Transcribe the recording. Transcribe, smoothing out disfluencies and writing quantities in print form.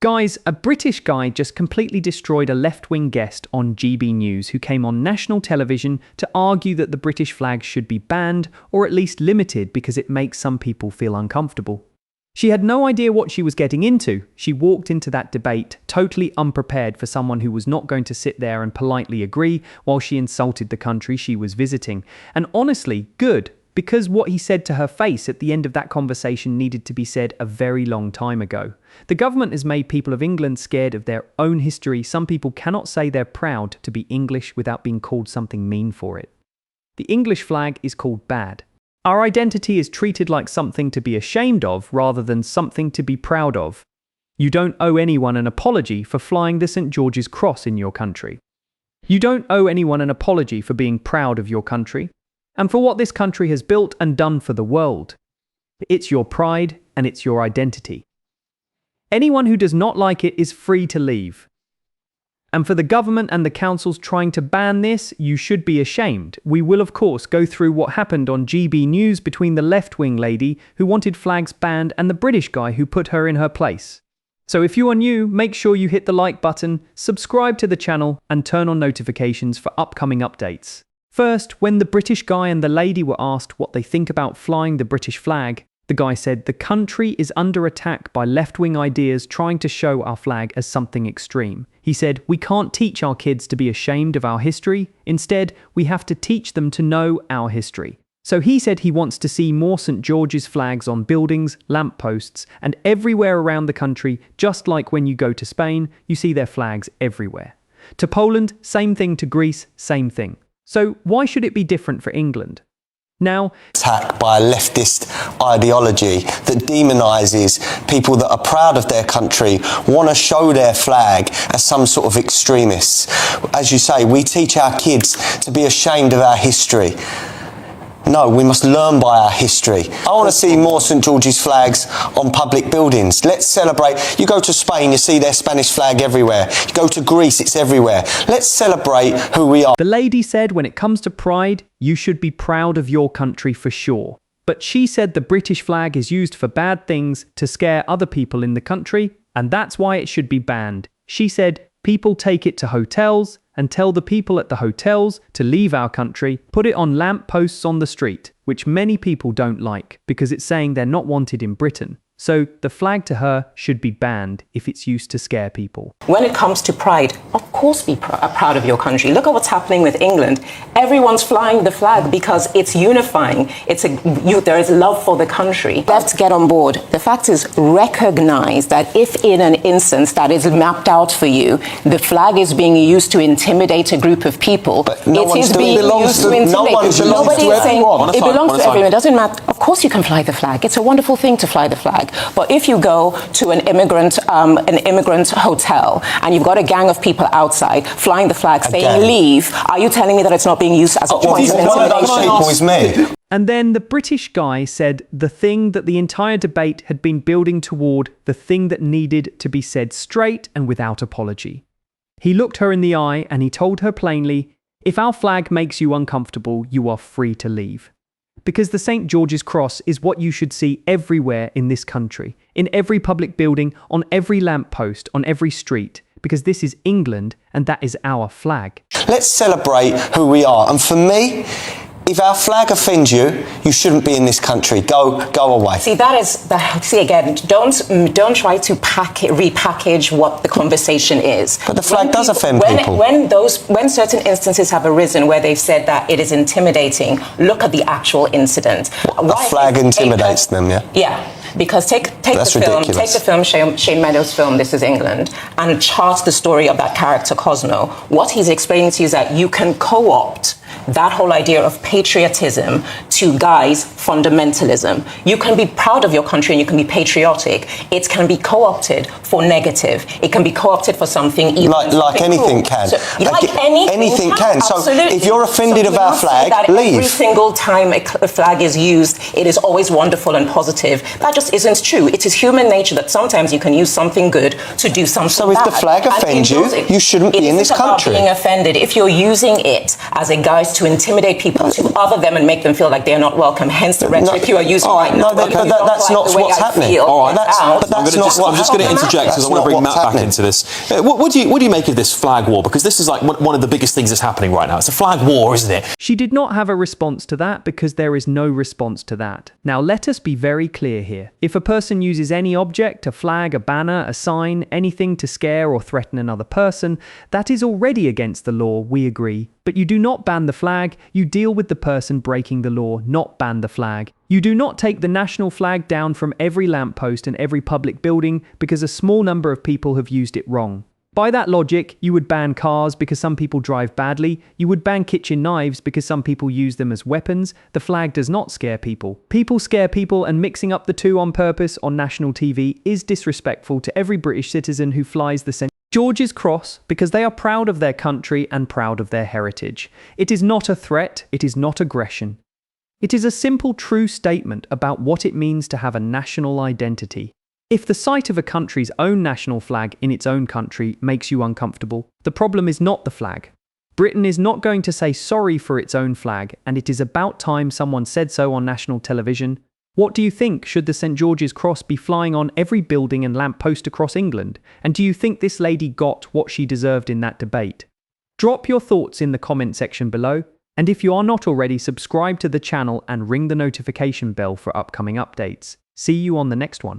Guys, a British guy just completely destroyed a left-wing guest on GB News who came on national television to argue that the British flag should be banned or at least limited because it makes some people feel uncomfortable. She had no idea what she was getting into. She walked into that debate totally unprepared for someone who was not going to sit there and politely agree while she insulted the country she was visiting. And honestly, good, because what he said to her face at the end of that conversation needed to be said a very long time ago. The government has made people of England scared of their own history. Some people cannot say they're proud to be English without being called something mean for it. The English flag is called bad. Our identity is treated like something to be ashamed of rather than something to be proud of. You don't owe anyone an apology for flying the St. George's Cross in your country. You don't owe anyone an apology for being proud of your country and for what this country has built and done for the world. It's your pride and it's your identity. Anyone who does not like it is free to leave. And for the government and the councils trying to ban this, you should be ashamed. We will of course go through what happened on GB News between the left-wing lady who wanted flags banned and the British guy who put her in her place. So if you are new, make sure you hit the like button, subscribe to the channel and turn on notifications for upcoming updates. First, when the British guy and the lady were asked what they think about flying the British flag, the guy said the country is under attack by left-wing ideas trying to show our flag as something extreme. He said, we can't teach our kids to be ashamed of our history. Instead, we have to teach them to know our history. So he said he wants to see more St. George's flags on buildings, lampposts, and everywhere around the country, just like when you go to Spain, you see their flags everywhere. To Poland, same thing. To Greece, same thing. So why should it be different for England? Now, attack by a leftist ideology that demonises people that are proud of their country, want to show their flag as some sort of extremists. As you say, we teach our kids to be ashamed of our history. No, we must learn by our history. I want to see more St. George's flags on public buildings. Let's celebrate. You go to Spain, you see their Spanish flag everywhere. You go to Greece, it's everywhere. Let's celebrate who we are. The lady said when it comes to pride, you should be proud of your country for sure. But she said the British flag is used for bad things to scare other people in the country, and that's why it should be banned. She said people take it to hotels and tell the people at the hotels to leave our country, put it on lamp posts on the street, which many people don't like because it's saying they're not wanted in Britain. So the flag to her should be banned if it's used to scare people. When it comes to pride, of course be proud of your country. Look at what's happening with England. Everyone's flying the flag because it's unifying. There is love for the country. Let's get on board. The fact is, recognize that if in an instance that is mapped out for you, the flag is being used to intimidate a group of people, But no one's doing it belongs to everyone. It belongs to everyone. It doesn't matter. Of course you can fly the flag. It's a wonderful thing to fly the flag. But if you go to an immigrant hotel and you've got a gang of people outside flying the flag saying leave, are you telling me that it's not being used as a point of intimidation? And then the British guy said the thing that the entire debate had been building toward, the thing that needed to be said straight and without apology. He looked her in the eye and he told her plainly, if our flag makes you uncomfortable, you are free to leave. Because the St. George's Cross is what you should see everywhere in this country, in every public building, on every lamppost, on every street, because this is England and that is our flag. Let's celebrate who we are. And for me, if our flag offends you, you shouldn't be in this country. Go away. See, again, don't try to repackage what the conversation is. But the flag does offend people. When certain instances have arisen where they've said that it is intimidating, look at the actual incident. A flag intimidates them, yeah? Yeah. Because take the film, Shane Meadows' film, This Is England, and chart the story of that character, Cosmo. What he's explaining to you is that you can co-opt that whole idea of patriotism to guise fundamentalism. You can be proud of your country and you can be patriotic. It can be co-opted for negative. It can be co-opted for something evil. Like anything can. So, anything can. So absolutely. if you're offended of our flag, leave. Every single time a flag is used, it is always wonderful and positive. That just isn't true. It is human nature that sometimes you can use something good to do something bad. So if the flag offends you, you shouldn't be in this country. It isn't about being offended. If you're using it as a guise to intimidate people, to other them and make them feel like they're not welcome. Hence the rhetoric you are using right now. But that's not what's happening. All right, I'm just going to interject because I want to bring Matt back into this. What do you make of this flag war? Because this is like one of the biggest things that's happening right now. It's a flag war, isn't it? She did not have a response to that because there is no response to that. Now let us be very clear here. If a person uses any object, a flag, a banner, a sign, anything to scare or threaten another person, that is already against the law, we agree. But you do not ban the flag, you deal with the person breaking the law, not ban the flag. You do not take the national flag down from every lamppost and every public building because a small number of people have used it wrong. By that logic, you would ban cars because some people drive badly, you would ban kitchen knives because some people use them as weapons. The flag does not scare people. People scare people, and mixing up the two on purpose on national TV is disrespectful to every British citizen who flies the St. George's Cross because they are proud of their country and proud of their heritage. It is not a threat, it is not aggression. It is a simple, true statement about what it means to have a national identity. If the sight of a country's own national flag in its own country makes you uncomfortable, the problem is not the flag. Britain is not going to say sorry for its own flag, and it is about time someone said so on national television. What do you think? Should the St. George's Cross be flying on every building and lamppost across England? And do you think this lady got what she deserved in that debate? Drop your thoughts in the comment section below, and if you are not already, subscribe to the channel and ring the notification bell for upcoming updates. See you on the next one.